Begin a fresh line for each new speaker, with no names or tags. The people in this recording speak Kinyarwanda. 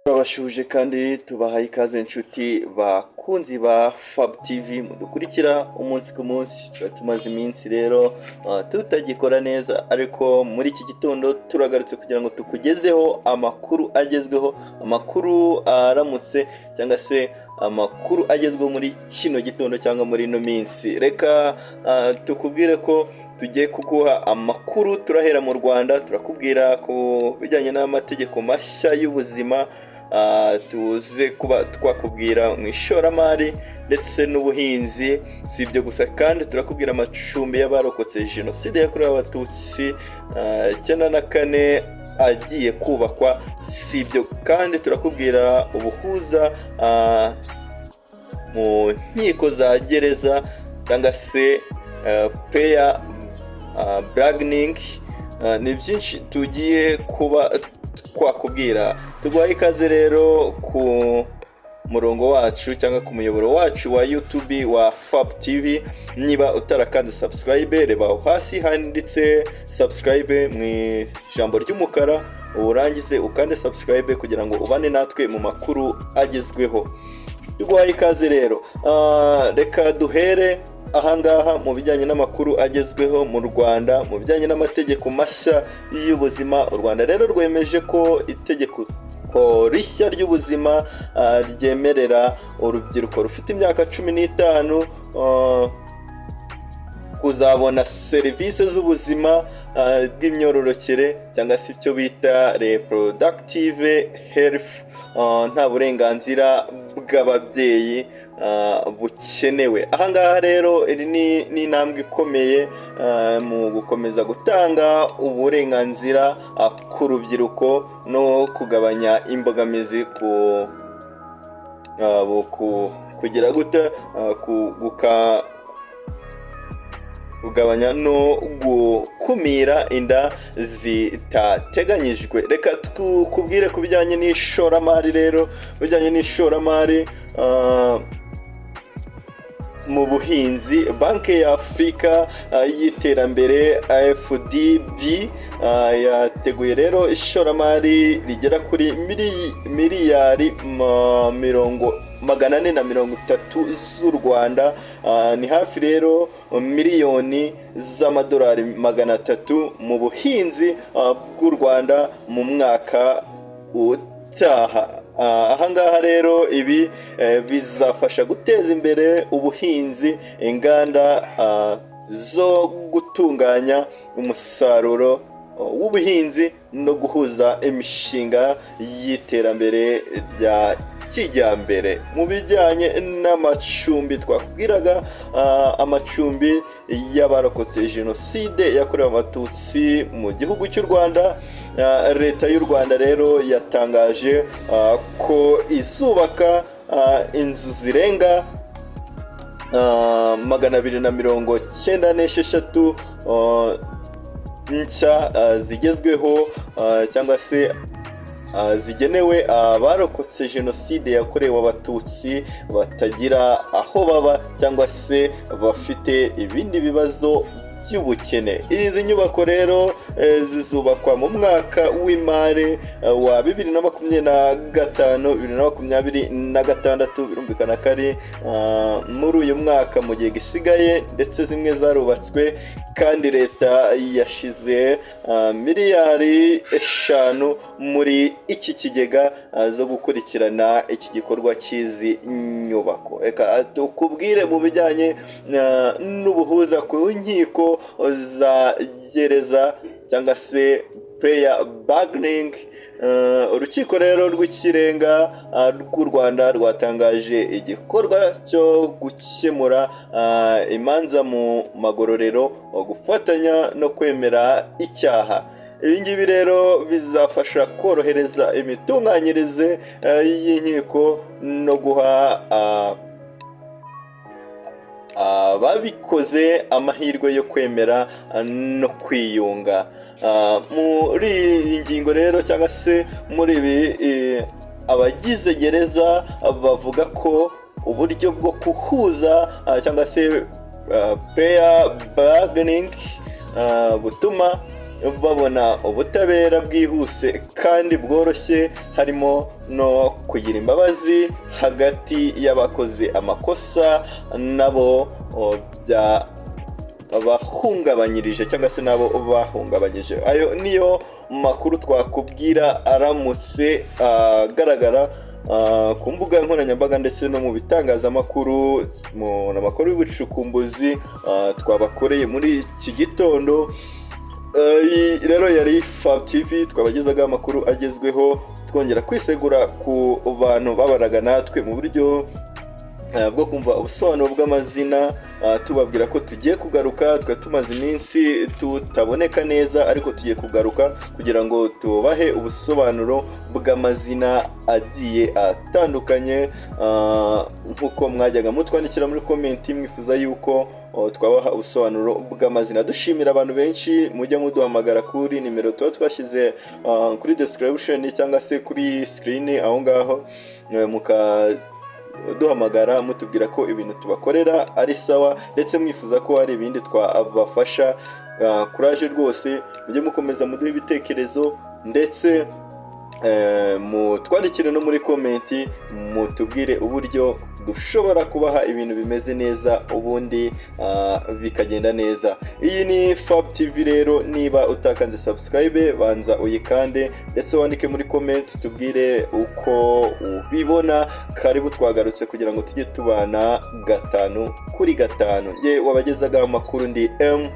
Turabashuje kandi tubahaye ikaze inshuti bakunzi ba Fab TV mudukurikira umunsi ku munsi. Tumaze iminsi rero tutagikora neza, ariko muri iki gitondo turagarutse kugira ngo tukugezeho amakuru agezweho, amakuru aramutse cyangwa se amakuru agezweho muri kino gitondo cyangwa muri ino minsi. Reka tukubwire ko tugiye kuguha amakuru. Turahera mu Rwanda, turakubwira ku bijyanye n'amategeko mashya y'ubuzima, tuze kuba twakubwira mu ishoramari ndetse n'ubuhinzi. Si ibyo gusa kandi turakubwira amacumbi y'abarokotse jenoside yakorewe abatutsi 94 agiye kubakwa. Si ibyo kandi turakubwira ubuhuza mu nkiko za gereza cyangwa se prayer bargaining. Ni byinshi tugiye kuba twakubwira. Tuguhaye ikaze rero ku murongo wacu cyangwa ku muyoboro wacu wa YouTube wa Fab TV. Niba utarakanda subscribe, reba aho hasi handitse subscribe mu ijambo ry'umukara, urangize ukande subscribe kugira ngo ubane natwe mu makuru agezweho. Tuguhaye ikaze rero. Reka duhere ahangaha mu bijyanye n'amakuru agezweho mu Rwanda mu bijyanye n'amategeko mashya y'ubuzima. U Rwanda rero rwemeje ko itegeko rishya ry'ubuzima ryemerera urubyiruko rufite imyaka 15 kuzabona serivisi z'ubuzima bw'imyororokere cyangwa se icyo bita reproductive health nta burenganzira bw'ababyeyi bukenewe. Ahangaha rero iri ni intambwe ikomeye mu gukomeza gutanga uburenganzira ku rubyiruko no kugabanya imbogamizi kugira gute kugabanya no gukumira inda zitateganyijwe. Reka tukubwire ku bijyanye n'ishoramari rero. Bijyanye n'ishoramari mu buhinzi, Banki ya Afurika y'Iterambere AFDB yateguye rero ishoramari rigera kuri miliyari 430 z'u Rwanda. Ni hafi rero miliyoni z'amadolari 300 mu buhinzi bw'u Rwanda mu mwaka utaha. Ahangaha rero ibi bizafasha guteza imbere ubuhinzi, inganda zo gutunganya umusaruro w'ubuhinzi no guhuza imishinga y'iterambere rya kijyambere. Mu bijyanye n'amacumbi twakubwiraga, amacumbi y'abarokotse jenoside yakorewe abatutsi mu gihugu cy'u Rwanda. Leta y'u Rwanda rero yatangaje ko izubaka inzu zirenga 296 nshya zigezweho cyangwa se zigenewe abarokotse jenoside yakorewe abatutsi batagira aho baba cyangwa se bafite ibindi bibazo by'ubukene. Izi nyubako rero zizubakwa mu mwaka w'imari wa 2025-2026. Birumvikana ko ari muri uyu mwaka mu gihe gisigaye, ndetse zimwe zarubatswe kandi leta yashize miliyari 5 muri iki kigega zo gukurikirana iki gikorwa cy'izi nyubako. Reka tukubwire mu bijyanye n'ubuhuza ku nkiko za gereza cyangwa se prayer bargaining. Urukiko rero rw'ikirenga rw'u Rwanda rwatangaje igikorwa cyo gukemura imanza mu magororero, gufatanya no kwemera icyaha. Ibi ngibi rero bizafasha korohereza imitunganyirize y'inkiko no guha ababikoze amahirwe yo kwemera no kwiyunga. Muri iyi ngingo rero cyangwa se muri ibi, abagize gereza bavuga ko uburyo bwo guhuza cyangwa se prayer bargaining butuma babona ubutabera bwihuse kandi bworoshye, harimo no kugira imbabazi hagati y'abakoze amakosa nabo bahungabanyirije cyangwa se nabo bahungabanyije. Ayo niyo makuru twakubwira aramutse agaragara ku mbuga nkoranyambaga ndetse no mu bitangazamakuru, mu makuru y'ubucukumbuzi twabakoreye muri iki gitondo. Rero yari Fab TV, twabagezaga amakuru agezweho, twongera kwisegura ku bantu babaraga natwe mu buryo bwo kumva ubusobanuro bw'amazina, tubabwira ko tugiye kugaruka. Twari tumaze iminsi tutaboneka neza, ariko tugiye kugaruka kugira ngo tubahe ubusobanuro bw'amazina agiye atandukanye, nk'uko mwajyaga mutwandikira muri komenti mwifuza yuko twabaha ubusobanuro bw'amazina. Dushimira abantu benshi mujya muduhamagara kuri nimero tuba twashyize kuri description cyangwa se kuri screen aho ngaho, duhamagara mutubwira ko ibintu tubakorera ari sawa, ndetse mwifuza ko hari ibindi twabafasha. Courage rwose, mujye mukomeza muduhe ibitekerezo, ndetse mutwandikire no muri komenti mutubwire uburyo dushobora kubaha ibintu bimeze neza, ubundi bikagenda neza. Iyi ni Fab TV rero, niba utakanze subscribe banza uyikande, ndetse wandike muri comment tubwire uko ubibona. Karibu, twagarutse kugira ngo tujye tubana 5 kuri 5. Ye wabagezaga amakuru ndi M.